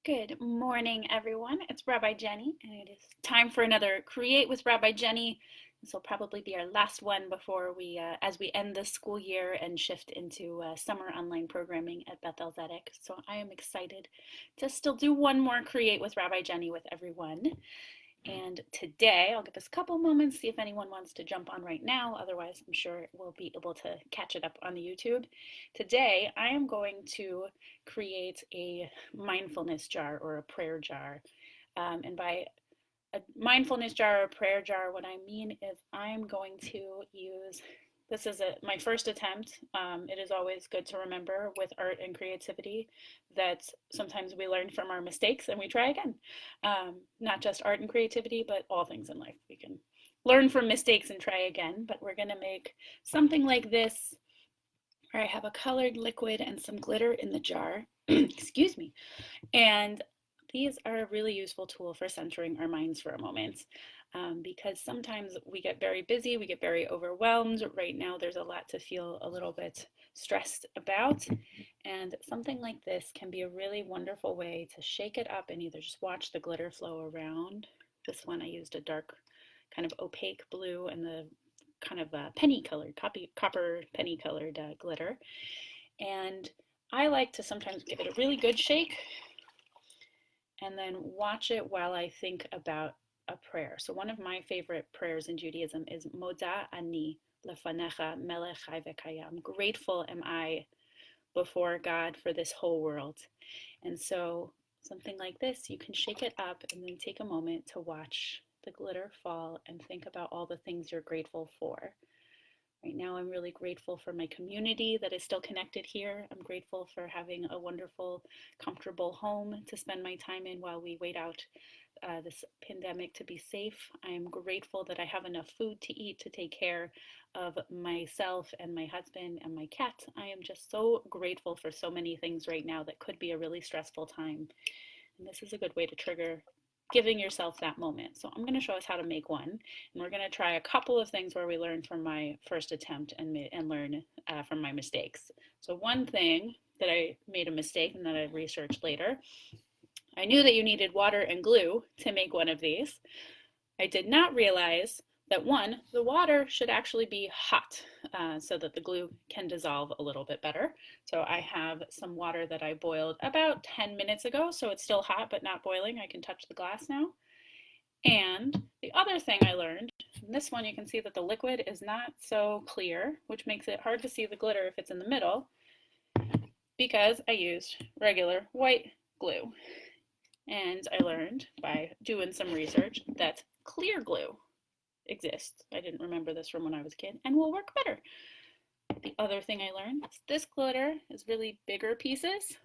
Good morning, everyone. It's Rabbi Jenni, and it is time for another Create with Rabbi Jenni. This will probably be our last one before as we end the school year and shift into summer online programming at Beth-El. So I am excited to still do one more Create with Rabbi Jenni with everyone. And today, I'll give us a couple moments, see if anyone wants to jump on right now. Otherwise, I'm sure we'll be able to catch it up on the YouTube. Today, I am going to create a mindfulness jar or a prayer jar. And by a mindfulness jar or a prayer jar, what I mean is I'm going to use, this is my first attempt. It is always good to remember with art and creativity that sometimes we learn from our mistakes and we try again. Not just art and creativity, but all things in life. We can learn from mistakes and try again, but we're gonna make something like this where I have a colored liquid and some glitter in the jar, excuse me, and these are a really useful tool for centering our minds for a moment because sometimes we get very busy, we get very overwhelmed. Right now, there's a lot to feel a little bit stressed about. And something like this can be a really wonderful way to shake it up and either just watch the glitter flow around. This one I used a dark kind of opaque blue and the kind of penny colored, copper penny colored glitter. And I like to sometimes give it a really good shake and then watch it while I think about a prayer. So one of my favorite prayers in Judaism is Moda ani lefanecha melech chai v'kayam. Grateful am I before God for this whole world. And so something like this, you can shake it up and then take a moment to watch the glitter fall and think about all the things you're grateful for. Right now, I'm really grateful for my community that is still connected here. I'm grateful for having a wonderful, comfortable home to spend my time in while we wait out this pandemic to be safe. I'm grateful that I have enough food to eat to take care of myself and my husband and my cat. I am just so grateful for so many things right now that could be a really stressful time. And this is a good way to trigger giving yourself that moment. So I'm going to show us how to make one, and we're going to try a couple of things where we learn from my first attempt and learn from my mistakes. So one thing that I made a mistake and that I researched later, I knew that you needed water and glue to make one of these. I did not realize that one, the water should actually be hot so that the glue can dissolve a little bit better. So I have some water that I boiled about 10 minutes ago, so it's still hot but not boiling. I can touch the glass now. And the other thing I learned, in this one you can see that the liquid is not so clear, which makes it hard to see the glitter if it's in the middle, because I used regular white glue. And I learned by doing some research that clear glue exists. I didn't remember this from when I was a kid and will work better. The other thing I learned is this glitter is really bigger pieces,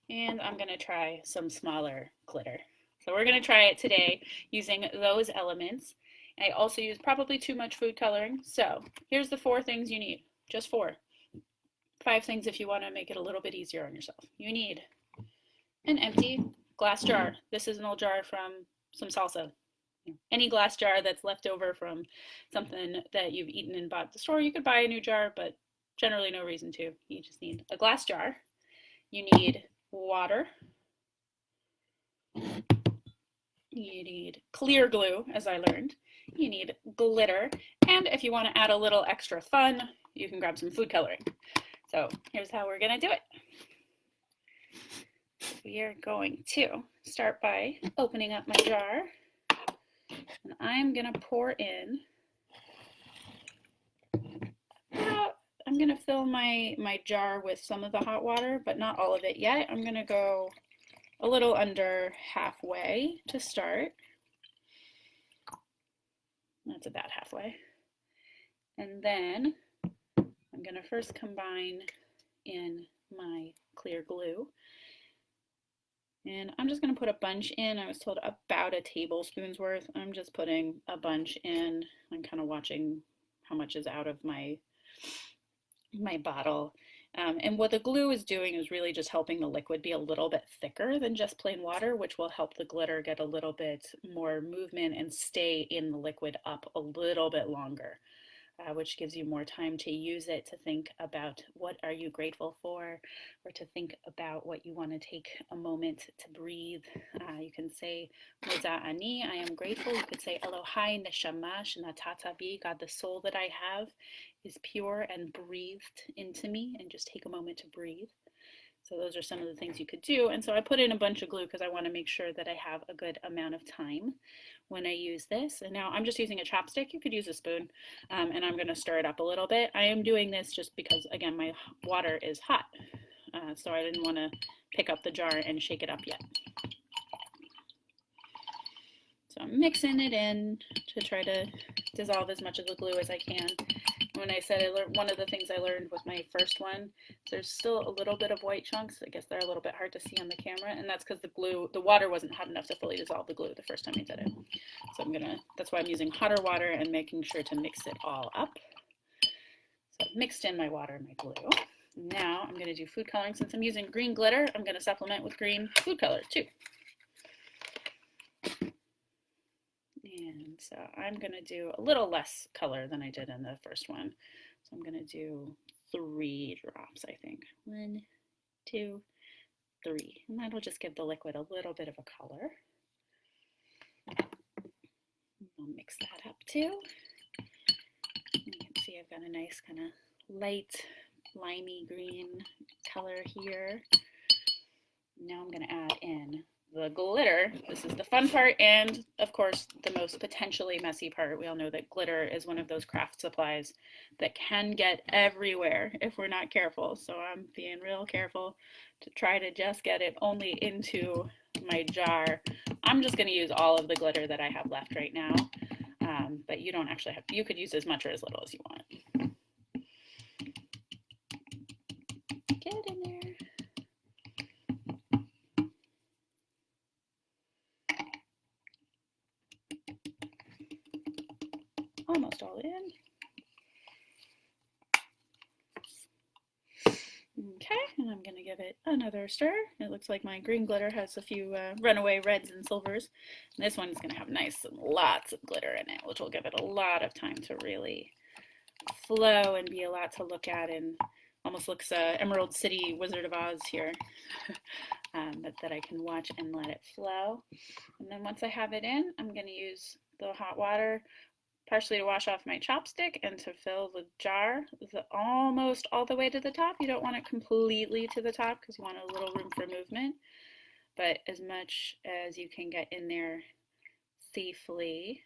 and I'm gonna try some smaller glitter. So we're gonna try it today using those elements. I also use probably too much food coloring. So here's the 4 things you need, just 4. 5 things if you wanna make it a little bit easier on yourself. You need an empty glass jar. This is an old jar from some salsa. Any glass jar that's left over from something that you've eaten and bought at the store. You could buy a new jar, but generally no reason to. You just need a glass jar. You need water. You need clear glue, as I learned. You need glitter. And if you want to add a little extra fun, you can grab some food coloring. So here's how we're going to do it. We are going to start by opening up my jar. And I'm gonna pour in I'm gonna fill my jar with some of the hot water, but not all of it yet. I'm gonna go a little under halfway to start. That's about halfway. And then I'm gonna first combine in my clear glue. And I'm just going to put a bunch in. I was told about a tablespoon's worth. I'm just putting a bunch in. I'm kind of watching how much is out of my bottle. And what the glue is doing is really just helping the liquid be a little bit thicker than just plain water, which will help the glitter get a little bit more movement and stay in the liquid up a little bit longer. which gives you more time to use it to think about what are you grateful for, or to think about what you want to take a moment to breathe. You can say, Moda ani, I am grateful. You could say, Elohai neshama shenatata bi, God, the soul that I have is pure and breathed into me, and just take a moment to breathe. So those are some of the things you could do. And so I put in a bunch of glue because I want to make sure that I have a good amount of time when I use this. And now I'm just using a chopstick. You could use a spoon. And I'm going to stir it up a little bit. I am doing this just because, again, my water is hot. So I didn't want to pick up the jar and shake it up yet. So I'm mixing it in to try to dissolve as much of the glue as I can. When I said one of the things I learned with my first one, there's still a little bit of white chunks. I guess they're a little bit hard to see on the camera, and that's because the water wasn't hot enough to fully dissolve the glue the first time I did it. So that's why I'm using hotter water and making sure to mix it all up. So I've mixed in my water and my glue. Now I'm gonna do food coloring. Since I'm using green glitter, I'm gonna supplement with green food color too. And so I'm going to do a little less color than I did in the first one. So I'm going to do 3 drops, I think. 1, 2, 3. And that'll just give the liquid a little bit of a color. I'll mix that up too. You can see I've got a nice kind of light limey green color here. Now I'm going to add in the glitter. This is the fun part, and of course the most potentially messy part. We all know that glitter is one of those craft supplies that can get everywhere if we're not careful. So I'm being real careful to try to just get it only into my jar. I'm just going to use all of the glitter that I have left right now, but you don't actually have, you could use as much or as little as you want. Get in there. Almost all in. Okay, and I'm going to give it another stir. It looks like my green glitter has a few runaway reds and silvers. And this one's going to have nice and lots of glitter in it, which will give it a lot of time to really flow and be a lot to look at, and almost looks Emerald City Wizard of Oz here. But that I can watch and let it flow. And then once I have it in, I'm going to use the hot water partially to wash off my chopstick and to fill the jar almost all the way to the top. You don't want it completely to the top because you want a little room for movement, but as much as you can get in there safely.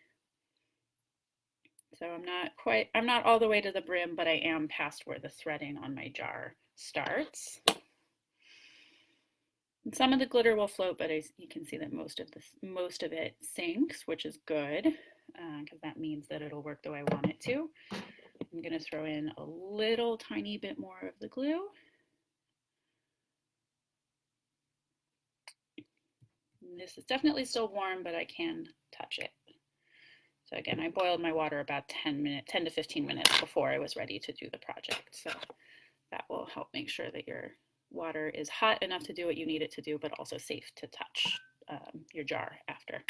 So I'm not all the way to the brim, but I am past where the threading on my jar starts. And some of the glitter will float, but you can see that most of it sinks, which is good, because that means that it'll work the way I want it to. I'm going to throw in a little tiny bit more of the glue. And this is definitely still warm, but I can touch it. So again, I boiled my water about 10 to 15 minutes before I was ready to do the project. So that will help make sure that your water is hot enough to do what you need it to do, but also safe to touch your jar after.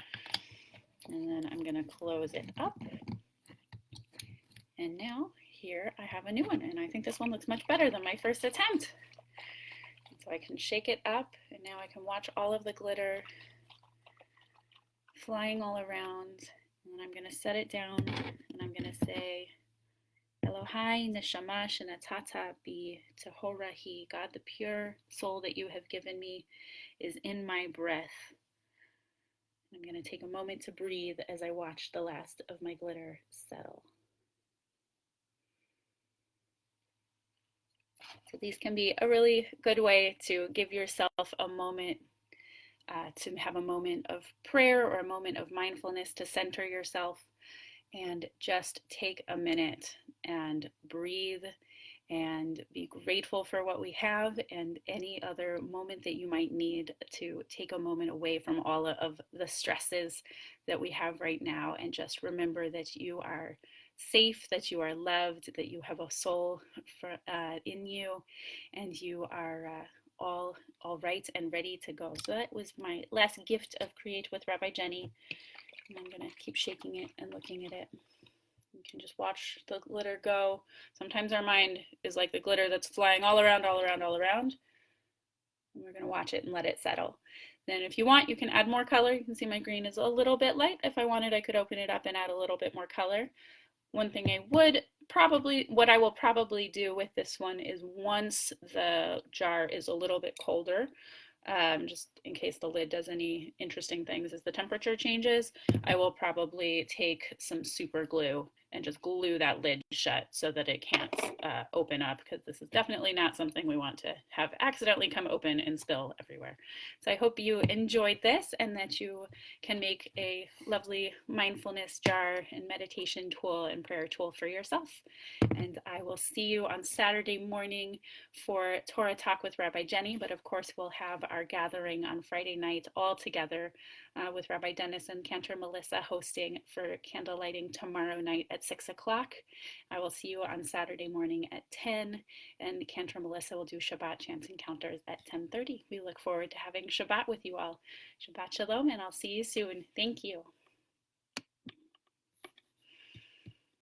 And then I'm going to close it up. And now here I have a new one, and I think this one looks much better than my first attempt. So I can shake it up, and now I can watch all of the glitter flying all around. And I'm going to set it down, and I'm going to say, Elohai neshama shenatata bi tehorahi. God, the pure soul that you have given me is in my breath. I'm going to take a moment to breathe as I watch the last of my glitter settle. So these can be a really good way to give yourself a moment, to have a moment of prayer or a moment of mindfulness, to center yourself and just take a minute and breathe and be grateful for what we have, and any other moment that you might need to take a moment away from all of the stresses that we have right now, and just remember that you are safe, that you are loved, that you have a soul in you, and you are all right and ready to go. So that was my last gift of Create with Rabbi Jenni. And I'm going to keep shaking it and looking at it and can just watch the glitter go. Sometimes our mind is like the glitter that's flying all around, all around, all around. And we're going to watch it and let it settle. Then if you want, you can add more color. You can see my green is a little bit light. If I wanted, I could open it up and add a little bit more color. One thing what I will probably do with this one is once the jar is a little bit colder, just in case the lid does any interesting things as the temperature changes, I will probably take some super glue and just glue that lid shut so that it can't open up, because this is definitely not something we want to have accidentally come open and spill everywhere. So I hope you enjoyed this and that you can make a lovely mindfulness jar and meditation tool and prayer tool for yourself. And I will see you on Saturday morning for Torah Talk with Rabbi Jenni, but of course we'll have our gathering on Friday night all together with Rabbi Dennis and Cantor Melissa hosting for candle lighting tomorrow night at 6 o'clock. I will see you on Saturday morning at 10, and Cantor Melissa will do Shabbat chants encounters at 10:30. We look forward to having Shabbat with you all. Shabbat Shalom, and I'll see you soon. Thank you.